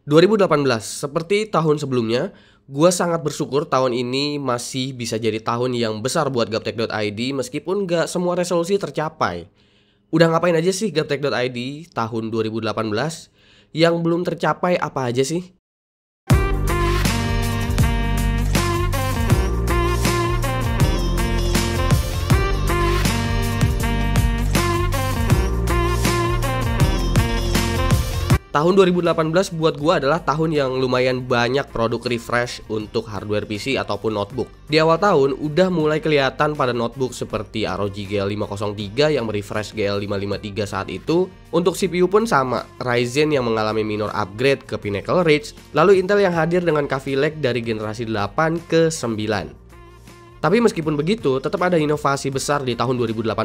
2018, seperti tahun sebelumnya, gue sangat bersyukur tahun ini masih bisa jadi tahun yang besar buat Gaptek.id meskipun gak semua resolusi tercapai. Udah ngapain aja sih Gaptek.id tahun 2018? Yang belum tercapai apa aja sih? Tahun 2018 buat gua adalah tahun yang lumayan banyak produk refresh untuk hardware PC ataupun notebook. Di awal tahun udah mulai kelihatan pada notebook seperti ROG GL503 yang merefresh GL553 saat itu. Untuk CPU pun sama, Ryzen yang mengalami minor upgrade ke Pinnacle Ridge, lalu Intel yang hadir dengan Kaby Lake dari generasi 8 ke 9. Tapi meskipun begitu, tetap ada inovasi besar di tahun 2018,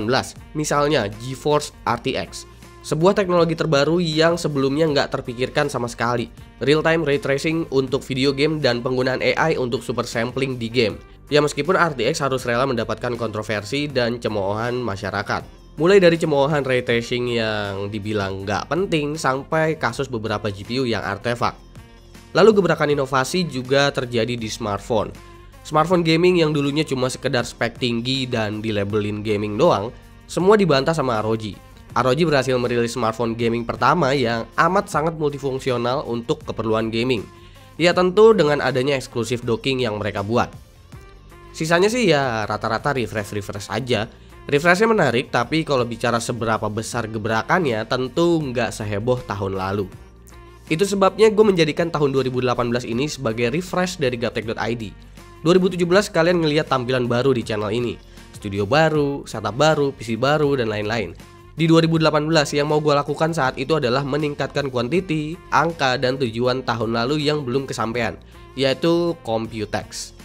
misalnya GeForce RTX. Sebuah teknologi terbaru yang sebelumnya nggak terpikirkan sama sekali. Real-time ray tracing untuk video game dan penggunaan AI untuk super sampling di game. Ya meskipun RTX harus rela mendapatkan kontroversi dan cemoohan masyarakat. Mulai dari cemoohan ray tracing yang dibilang nggak penting sampai kasus beberapa GPU yang artefak. Lalu gebrakan inovasi juga terjadi di smartphone. Smartphone gaming yang dulunya cuma sekedar spek tinggi dan dilabelin gaming doang, semua dibantah sama ROG. ROG berhasil merilis smartphone gaming pertama yang amat sangat multifungsional untuk keperluan gaming. Ya tentu dengan adanya eksklusif docking yang mereka buat. Sisanya sih ya rata-rata refresh aja. Refreshnya menarik, tapi kalau bicara seberapa besar gebrakannya tentu nggak seheboh tahun lalu. Itu sebabnya gue menjadikan tahun 2018 ini sebagai refresh dari Gaptek.id. 2017 kalian ngelihat tampilan baru di channel ini. Studio baru, setup baru, PC baru, dan lain-lain. Di 2018 yang mau gue lakukan saat itu adalah meningkatkan kuantiti, angka, dan tujuan tahun lalu yang belum kesampaian, yaitu Computex.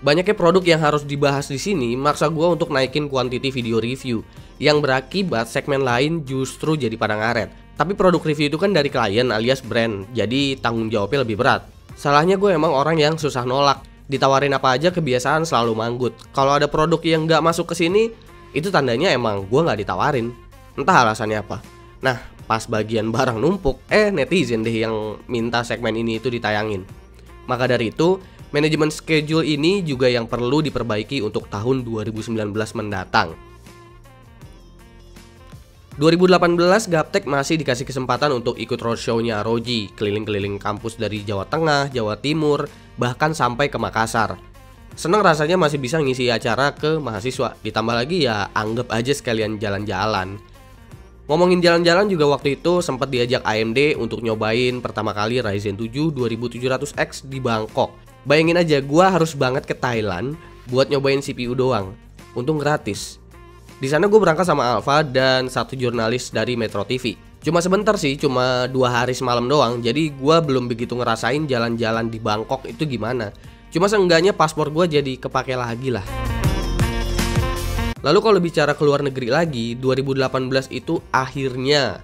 Banyaknya produk yang harus dibahas di sini maksa gue untuk naikin kuantiti video review, yang berakibat segmen lain justru jadi pada ngaret. Tapi produk review itu kan dari klien alias brand, jadi tanggung jawabnya lebih berat. Salahnya gue emang orang yang susah nolak. Ditawarin apa aja kebiasaan selalu manggut. Kalau ada produk yang nggak masuk ke sini, itu tandanya emang gue nggak ditawarin. Entah alasannya apa. Nah, pas bagian barang numpuk, netizen deh yang minta segmen ini itu ditayangin. Maka dari itu, manajemen schedule ini juga yang perlu diperbaiki untuk tahun 2019 mendatang. 2018 Gaptek masih dikasih kesempatan untuk ikut roadshow-nya ROG, keliling-keliling kampus dari Jawa Tengah, Jawa Timur, bahkan sampai ke Makassar. Seneng rasanya masih bisa ngisi acara ke mahasiswa, ditambah lagi ya anggap aja sekalian jalan-jalan. Ngomongin jalan-jalan juga waktu itu sempat diajak AMD untuk nyobain pertama kali Ryzen 7 2700X di Bangkok. Bayangin aja gua harus banget ke Thailand buat nyobain CPU doang, untung gratis. Di sana gue berangkat sama Alfa dan satu jurnalis dari Metro TV. Cuma sebentar sih, cuma 2 hari semalam doang. Jadi gue belum begitu ngerasain jalan-jalan di Bangkok itu gimana. Cuma seenggaknya paspor gue jadi kepake lagi lah. Lalu kalau bicara ke luar negeri lagi, 2018 itu akhirnya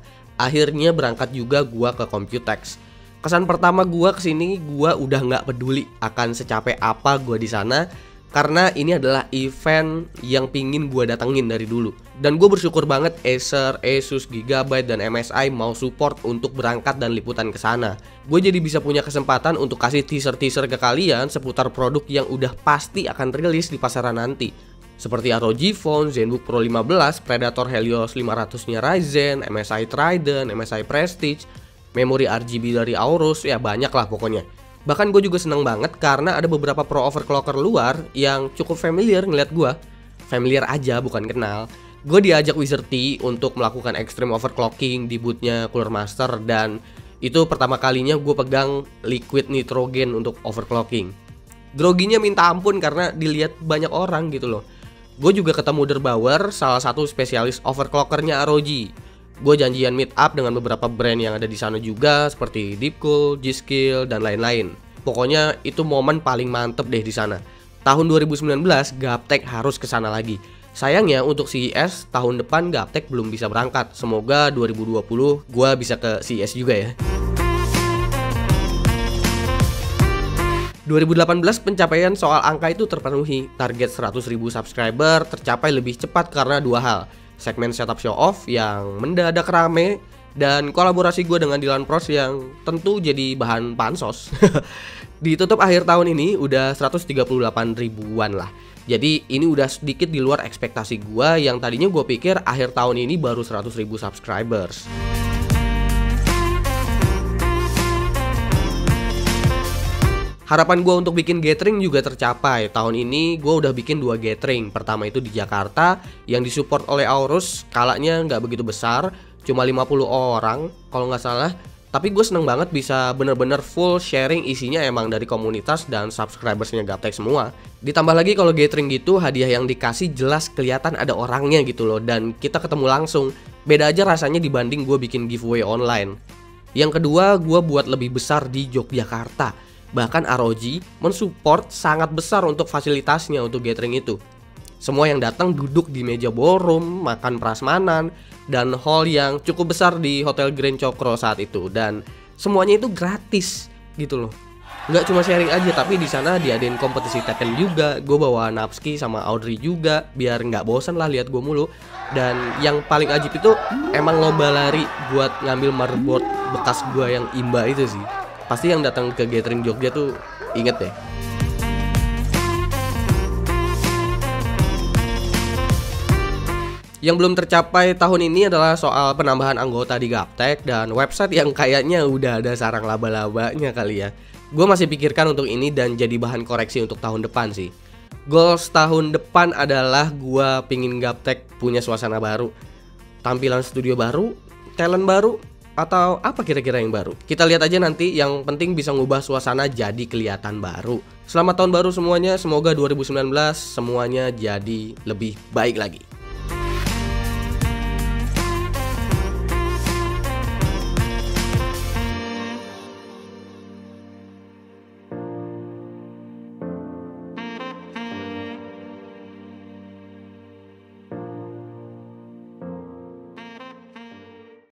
berangkat juga gue ke Computex. Kesan pertama gue kesini, gue udah nggak peduli akan secapek apa gue di sana. Karena ini adalah event yang pingin gue datengin dari dulu. Dan gue bersyukur banget Acer, Asus, Gigabyte, dan MSI mau support untuk berangkat dan liputan ke sana. Gue jadi bisa punya kesempatan untuk kasih teaser-teaser ke kalian seputar produk yang udah pasti akan rilis di pasaran nanti. Seperti ROG Phone, ZenBook Pro 15, Predator Helios 500-nya Ryzen, MSI Trident, MSI Prestige, memori RGB dari Aorus, ya banyak lah pokoknya. Bahkan gue juga seneng banget karena ada beberapa pro overclocker luar yang cukup familiar ngeliat gue. Familiar aja, bukan kenal. Gue diajak Wizard T untuk melakukan extreme overclocking di bootnya Cooler Master. Dan itu pertama kalinya gue pegang liquid nitrogen untuk overclocking. Groginya minta ampun karena dilihat banyak orang gitu loh. Gue juga ketemu Derbauer, salah satu spesialis overclockernya ROG. Gue janjian meet up dengan beberapa brand yang ada di sana juga seperti Deepcool, G-Skill, dan lain-lain. Pokoknya itu momen paling mantep deh di sana. Tahun 2019 Gaptek harus ke sana lagi. Sayangnya untuk CES tahun depan Gaptek belum bisa berangkat. Semoga 2020 gue bisa ke CES juga ya. 2018 pencapaian soal angka itu terpenuhi. Target 100.000 subscriber tercapai lebih cepat karena 2 hal. segmen setup show off yang mendadak rame, dan kolaborasi gue dengan Dylan Pros yang tentu jadi bahan pansos. Ditutup akhir tahun ini udah 138 ribuan lah. Jadi ini udah sedikit di luar ekspektasi gue yang tadinya gue pikir akhir tahun ini baru 100 ribu subscribers. Harapan gue untuk bikin gathering juga tercapai. Tahun ini gue udah bikin 2 gathering. Pertama itu di Jakarta yang disupport oleh Aorus, skalanya nggak begitu besar, cuma 50 orang kalau nggak salah. Tapi gue seneng banget bisa bener-bener full sharing, isinya emang dari komunitas dan subscribersnya Gaptek semua. Ditambah lagi kalau gathering gitu, hadiah yang dikasih jelas kelihatan ada orangnya gitu loh, dan kita ketemu langsung. Beda aja rasanya dibanding gue bikin giveaway online. Yang kedua, gue buat lebih besar di Yogyakarta. Bahkan ROG mensupport sangat besar untuk fasilitasnya untuk gathering itu. Semua yang datang duduk di meja ballroom, makan prasmanan, dan hall yang cukup besar di Hotel Grand Cokro saat itu. Dan semuanya itu gratis gitu loh. Nggak cuma sharing aja, tapi di sana diadain kompetisi Tekken juga. Gue bawa Napski sama Audrey juga, biar nggak bosan lah lihat gue mulu. Dan yang paling ajib itu emang lomba lari buat ngambil motherboard bekas gue yang imba itu sih. Pasti yang datang ke gathering Jogja tuh inget deh. Yang belum tercapai tahun ini adalah soal penambahan anggota di Gaptek dan website yang kayaknya udah ada sarang laba-labanya kali ya. Gue masih pikirkan untuk ini dan jadi bahan koreksi untuk tahun depan sih. Goals tahun depan adalah gue pingin Gaptek punya suasana baru, tampilan studio baru, talent baru, atau apa kira-kira yang baru? Kita lihat aja nanti, yang penting bisa ngubah suasana jadi kelihatan baru. Selamat tahun baru semuanya, semoga 2019 semuanya jadi lebih baik lagi.